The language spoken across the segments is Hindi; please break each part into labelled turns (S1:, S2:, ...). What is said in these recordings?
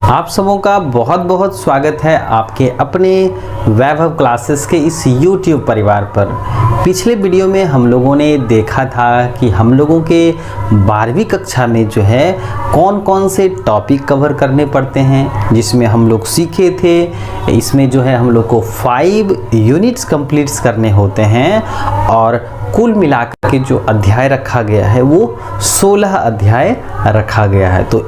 S1: आप सबों का बहुत बहुत स्वागत है आपके अपने वैभव क्लासेस के इस YouTube परिवार पर। पिछले वीडियो में हम लोगों ने देखा था कि हम लोगों के 12वीं कक्षा में जो है कौन कौन से टॉपिक कवर करने पड़ते हैं, जिसमें हम लोग सीखे थे। इसमें जो है हम लोग को 5 यूनिट्स कंप्लीट्स करने होते हैं और कुल मिलाकर के जो अध्याय रखा गया है वो 16 अध्याय रखा गया है। तो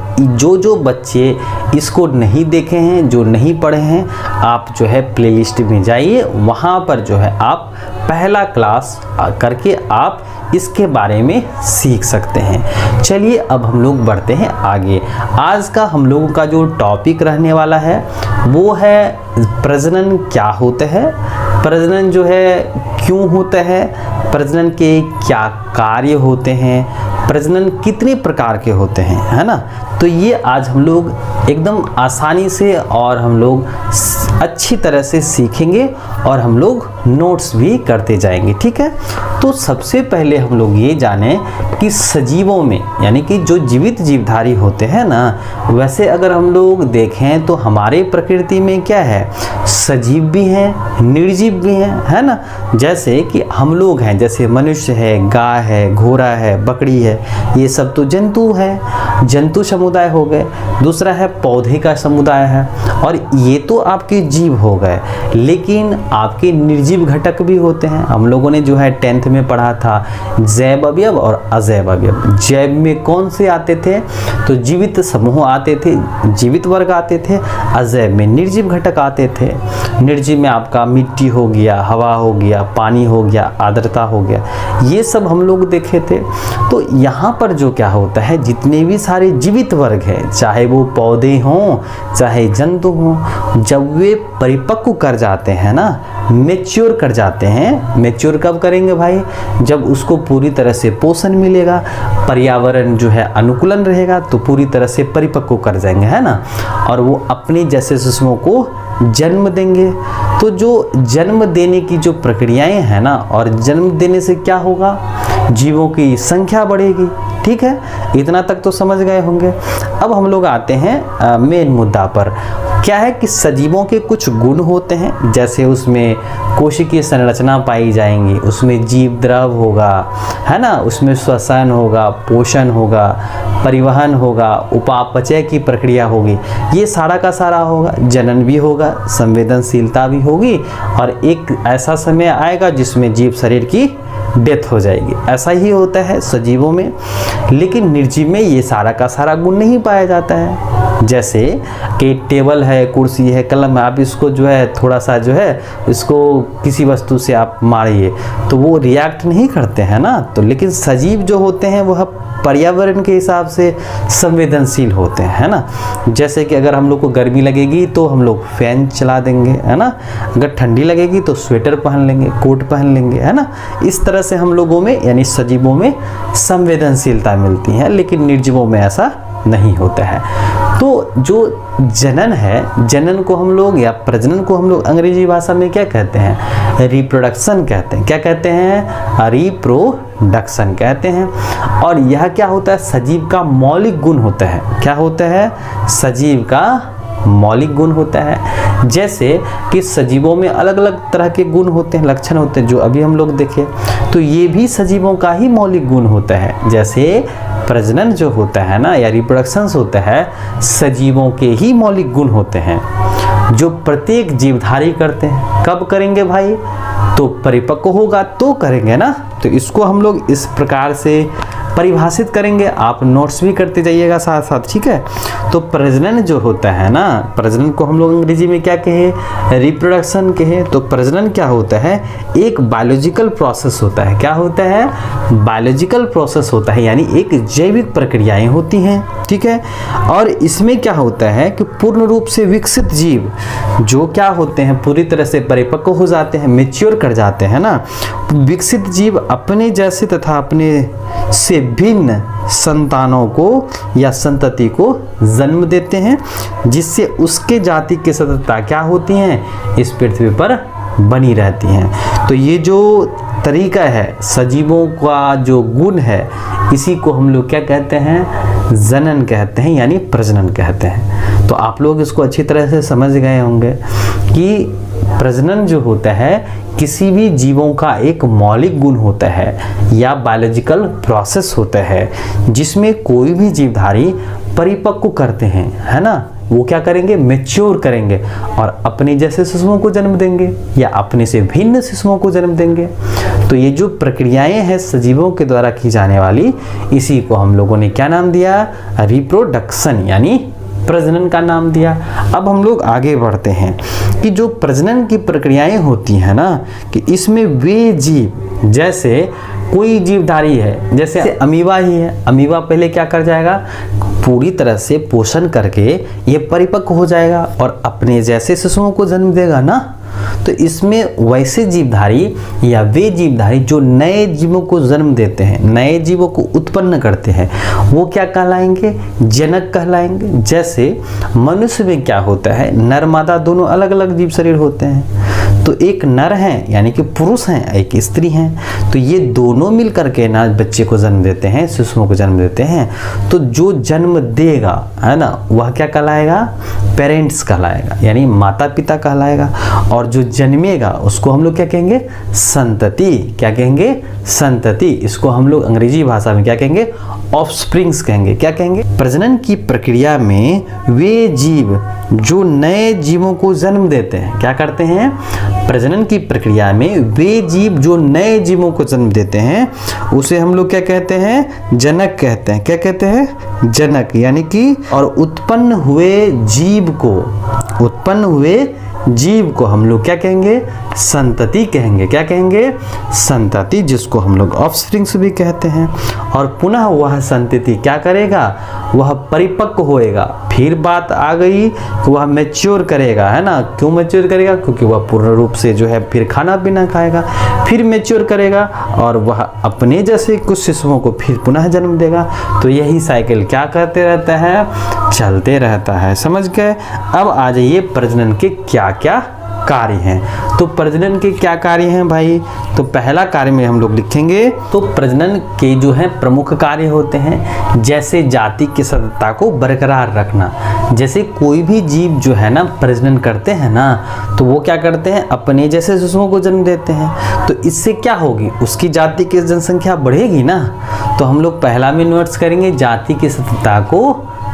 S1: जो बच्चे इसको नहीं देखे हैं, जो नहीं पढ़े हैं, आप जो है प्लेलिस्ट में जाइए, वहाँ पर जो है आप पहला क्लास करके आप इसके बारे में सीख सकते हैं। चलिए अब हम लोग बढ़ते हैं आगे। आज का हम लोगों का जो टॉपिक रहने वाला है वो है प्रजनन क्या होता है, प्रजनन जो है क्यों होता है, प्रजनन के क्या कार्य होते हैं, प्रजनन कितने प्रकार के होते हैं, है ना। तो ये आज हम लोग एकदम आसानी से और हम लोग अच्छी तरह से सीखेंगे और हम लोग नोट्स भी करते जाएंगे, ठीक है। तो सबसे पहले हम लोग ये जानें कि सजीवों में, यानी कि जो जीवित जीवधारी होते हैं ना, वैसे अगर हम लोग देखें तो हमारे प्रकृति में क्या है, सजीव भी हैं, निर्जीव भी हैं, है ना। जैसे कि हम लोग हैं, जैसे मनुष्य है, गाय है, घोड़ा है, बकरी है, ये सब तो जंतु है, जंतु समुदाय हो गए। दूसरा है पौधे का समुदाय है, और ये तो आपके जीव हो गए। लेकिन आपके निर्जीव घटक भी होते हैं। हम लोगों ने जो है 10th में पढ़ा था जैव अवयव और अजैव अवयव। जैव में कौन से आते थे, तो जीवित समूह आते थे, जीवित वर्ग आते थे। अजैव में निर्जीव घटक आते थे। निर्जीव में आपका मिट्टी हो गया, हवा हो गया, पानी हो गया, आर्द्रता हो गया, ये सब हम लोग देखे थे। तो यहाँ पर जो क्या होता है, जितने भी सारे जीवित वर्ग हैं, चाहे वो पौधे हों चाहे जंतु हों, जब वे परिपक्व कर जाते हैं ना, मैच्योर कर जाते हैं। मैच्योर कब करेंगे भाई, जब उसको पूरी तरह से पोषण मिलेगा, पर्यावरण जो है अनुकूलन रहेगा, तो पूरी तरह से परिपक्व कर जाएंगे, है ना। और वो अपने जैसे शिशुओं को जन्म देंगे। तो जो जन्म देने की जो प्रक्रियाएं हैं ना, और जन्म देने से क्या होगा, जीवों की संख्या बढ़ेगी, ठीक है। इतना तक तो समझ गए होंगे। अब हम लोग आते हैं मेन मुद्दा पर। क्या है कि सजीवों के कुछ गुण होते हैं, जैसे उसमें कोशिकीय संरचना पाई जाएंगी, उसमें जीव द्रव होगा, है ना, उसमें श्वसन होगा, पोषण होगा, परिवहन होगा, उपापचय की प्रक्रिया होगी, ये सारा का सारा होगा। जनन भी होगा, संवेदनशीलता भी होगी, और एक ऐसा समय आएगा जिसमें जीव शरीर की डेथ हो जाएगी। ऐसा ही होता है सजीवों में। लेकिन निर्जीव में ये सारा का सारा गुण नहीं पाया जाता है। जैसे कि टेबल है, कुर्सी है, कलम है, आप इसको जो है थोड़ा सा जो है इसको किसी वस्तु से आप मारिए तो वो रिएक्ट नहीं करते हैं ना। तो लेकिन सजीव जो होते हैं वह पर्यावरण के हिसाब से संवेदनशील होते हैं, है ना। जैसे कि अगर हम लोग को गर्मी लगेगी तो हम लोग फैन चला देंगे, है ना। अगर ठंडी लगेगी तो स्वेटर पहन लेंगे, कोट पहन लेंगे, है ना। इस तरह से हम लोगों में यानी सजीवों में संवेदनशीलता मिलती है, लेकिन निर्जीवों में ऐसा नहीं होता है। तो जो जनन है, जनन को हम लोग या प्रजनन को हम लोग अंग्रेजी भाषा में क्या कहते हैं, रिप्रोडक्शन कहते हैं। क्या कहते हैं, रिप्रोडक्शन कहते हैं। और यह क्या होता है, सजीव का मौलिक गुण होता है। क्या होता है, सजीव का मौलिक गुण होता है। जैसे कि सजीवों में अलग अलग तरह के गुण होते हैं, लक्षण होते हैं, जो अभी हम लोग देखे, तो ये भी सजीवों का ही मौलिक गुण होता है। जैसे प्रजनन जो होता है ना, या रिप्रोडक्शंस होता है, सजीवों के ही मौलिक गुण होते हैं, जो प्रत्येक जीवधारी करते हैं। कब करेंगे भाई, तो परिपक्व होगा तो करेंगे ना। तो इसको हम लोग इस प्रकार से परिभाषित करेंगे। आप नोट्स भी करते जाइएगा साथ साथ, ठीक है। तो प्रजनन जो होता है ना, प्रजनन को हम लोग अंग्रेजी में क्या कहे, रिप्रोडक्शन कहे। तो प्रजनन क्या होता है, एक बायोलॉजिकल प्रोसेस होता है। क्या होता है, बायोलॉजिकल प्रोसेस होता है, यानी एक जैविक प्रक्रियाएं होती हैं, ठीक है। और इसमें क्या होता है कि पूर्ण रूप से विकसित जीव जो क्या होते हैं, पूरी तरह से परिपक्व हो जाते हैं, मैच्योर कर जाते हैं ना। विकसित जीव अपने जैसे तथा अपने से भिन्न संतानों को या संतति को जन्म देते हैं, जिससे उसके जाति की सततता क्या होती हैं, इस पृथ्वी पर बनी रहती हैं। तो ये जो तरीका है, सजीवों का जो गुण है, इसी को हम लोग क्या कहते हैं, जनन कहते हैं, यानी प्रजनन कहते हैं। तो आप लोग इसको अच्छी तरह से समझ गए होंगे कि प्रजनन जो होता है किसी भी जीवों का एक मौलिक गुण होता है या बायोलॉजिकल प्रोसेस होता है जिसमें कोई भी जीवधारी परिपक्व करते हैं, है ना। वो क्या करेंगे, मैच्योर करेंगे और अपने जैसे शिशुओं को जन्म देंगे या अपने से भिन्न शिशुओं को जन्म देंगे। तो ये जो प्रक्रियाएं हैं सजीवों के द्वारा की जाने वाली, इसी को हम लोगों ने क्या नाम दिया, रिप्रोडक्शन यानी प्रजनन का नाम दिया। अब हम लोग आगे बढ़ते हैं कि जो प्रजनन की प्रक्रियाएं होती हैं ना, कि इसमें वे जीव, जैसे कोई जीवधारी है, जैसे अमीबा ही है, अमीबा पहले क्या कर जाएगा, पूरी तरह से पोषण करके ये परिपक्व हो जाएगा और अपने जैसे शिशुओं को जन्म देगा ना। तो इसमें वैसे जीवधारी या वे जीवधारी जो नए जीवों को जन्म देते हैं, नए जीवों को उत्पन्न करते हैं, वो क्या कहलाएंगे, जनक कहलाएंगे। जैसे मनुष्य में क्या होता है, नर मादा दोनों अलग अलग जीव शरीर होते हैं। तो एक नर है यानी कि पुरुष हैं, एक स्त्री हैं, तो ये दोनों मिल करके ना बच्चे को जन्म देते हैं, शिशुओं को जन्म देते हैं। तो जो जन्म देगा, है ना, वह क्या कहलाएगा, पेरेंट्स कहलाएगा यानी माता पिता कहलाएगा। और जो जन्मेगा उसको हम लोग क्या कहेंगे, संतति। क्या कहेंगे, संतति। इसको हम लोग अंग्रेजी भाषा में क्या कहेंगे, ऑफस्प्रिंग्स कहेंगे। क्या कहेंगे, प्रजनन की प्रक्रिया में वे जीव जो नए जीवों को जन्म देते हैं, क्या करते हैं, प्रजनन की प्रक्रिया में वे जीव जो नए जीवों को जन्म देते हैं उसे हम लोग क्या कहते हैं, जनक कहते हैं। क्या कहते हैं, जनक। यानी कि और उत्पन्न हुए जीव को हम लोग क्या कहेंगे, संतति कहेंगे। क्या कहेंगे, संतति, जिसको हम लोग ऑफस्प्रिंग्स भी कहते हैं। और पुनः वह संतति क्या करेगा, वह परिपक्व होएगा। फिर बात आ गई कि वह मैच्योर करेगा, है ना। क्यों मैच्योर करेगा, क्योंकि वह पूर्ण रूप से जो है फिर खाना पीना खाएगा, फिर मैच्योर करेगा और वह अपने जैसे कुछ शिशुओं को फिर पुनः जन्म देगा। तो यही साइकिल क्या करते रहता है, चलते रहता है। समझ गए। अब आ जाइए प्रजनन के क्या क्या कार्य हैं। तो प्रजनन के क्या कार्य हैं भाई, तो पहला कार्य में हम लोग लिखेंगे, तो प्रजनन के जो है प्रमुख कार्य होते हैं, जैसे जाति की सततता को बरकरार रखना। जैसे कोई भी जीव जो है ना प्रजनन करते हैं ना, तो वो क्या करते हैं, अपने जैसे शिशुओं को जन्म देते हैं। तो इससे क्या होगी, उसकी जाति की जनसंख्या बढ़ेगी ना। तो हम लोग पहला में नोट्स करेंगे जाति की सततता को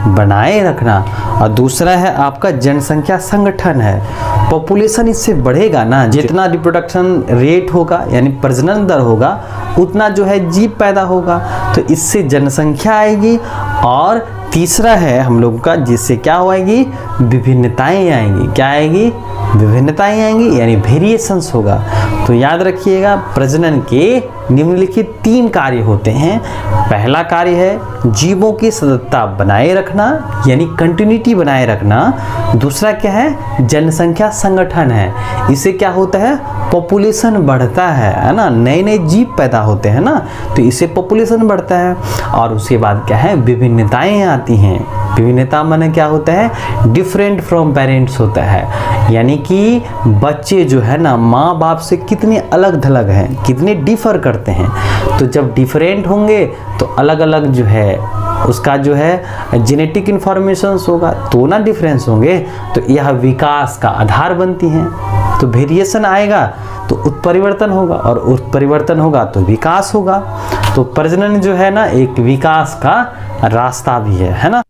S1: बनाए रखना। और दूसरा है आपका जनसंख्या संगठन है, पॉपुलेशन इससे बढ़ेगा ना। जितना रिप्रोडक्शन रेट होगा यानी प्रजनन दर होगा, उतना जो है जीव पैदा होगा, तो इससे जनसंख्या आएगी। और तीसरा है हम लोग का, जिससे क्या होएगी, विभिन्नताएं आएंगी। क्या आएगी, विभिन्नताएं आएंगी यानी वेरिएशंस होगा। तो याद रखिएगा प्रजनन के निम्नलिखित 3 कार्य होते हैं। पहला कार्य है जीवों की सततता बनाए रखना यानी कंटिन्यूटी बनाए रखना। दूसरा क्या है, जनसंख्या संगठन है। इससे क्या होता है, पॉपुलेशन बढ़ता है ना, नए नए जीव पैदा होते हैं ना, तो इससे पॉपुलेशन बढ़ता है। और उसके बाद क्या है, विभिन्नताएं आती हैं। विभिन्नता माने क्या होता है, डिफरेंट फ्रॉम पेरेंट्स होता है, यानी कि बच्चे जो है ना माँ बाप से कितने अलग थलग हैं, कितने डिफर करते हैं। तो जब डिफरेंट होंगे तो अलग अलग जो है उसका जो है जेनेटिक इन्फॉर्मेशंस होगा, तो ना डिफरेंस होंगे, तो यह विकास का आधार बनती हैं। तो वेरिएशन आएगा तो उत्परिवर्तन होगा, और उत्परिवर्तन होगा तो विकास होगा। तो प्रजनन जो है ना एक विकास का रास्ता भी है ना।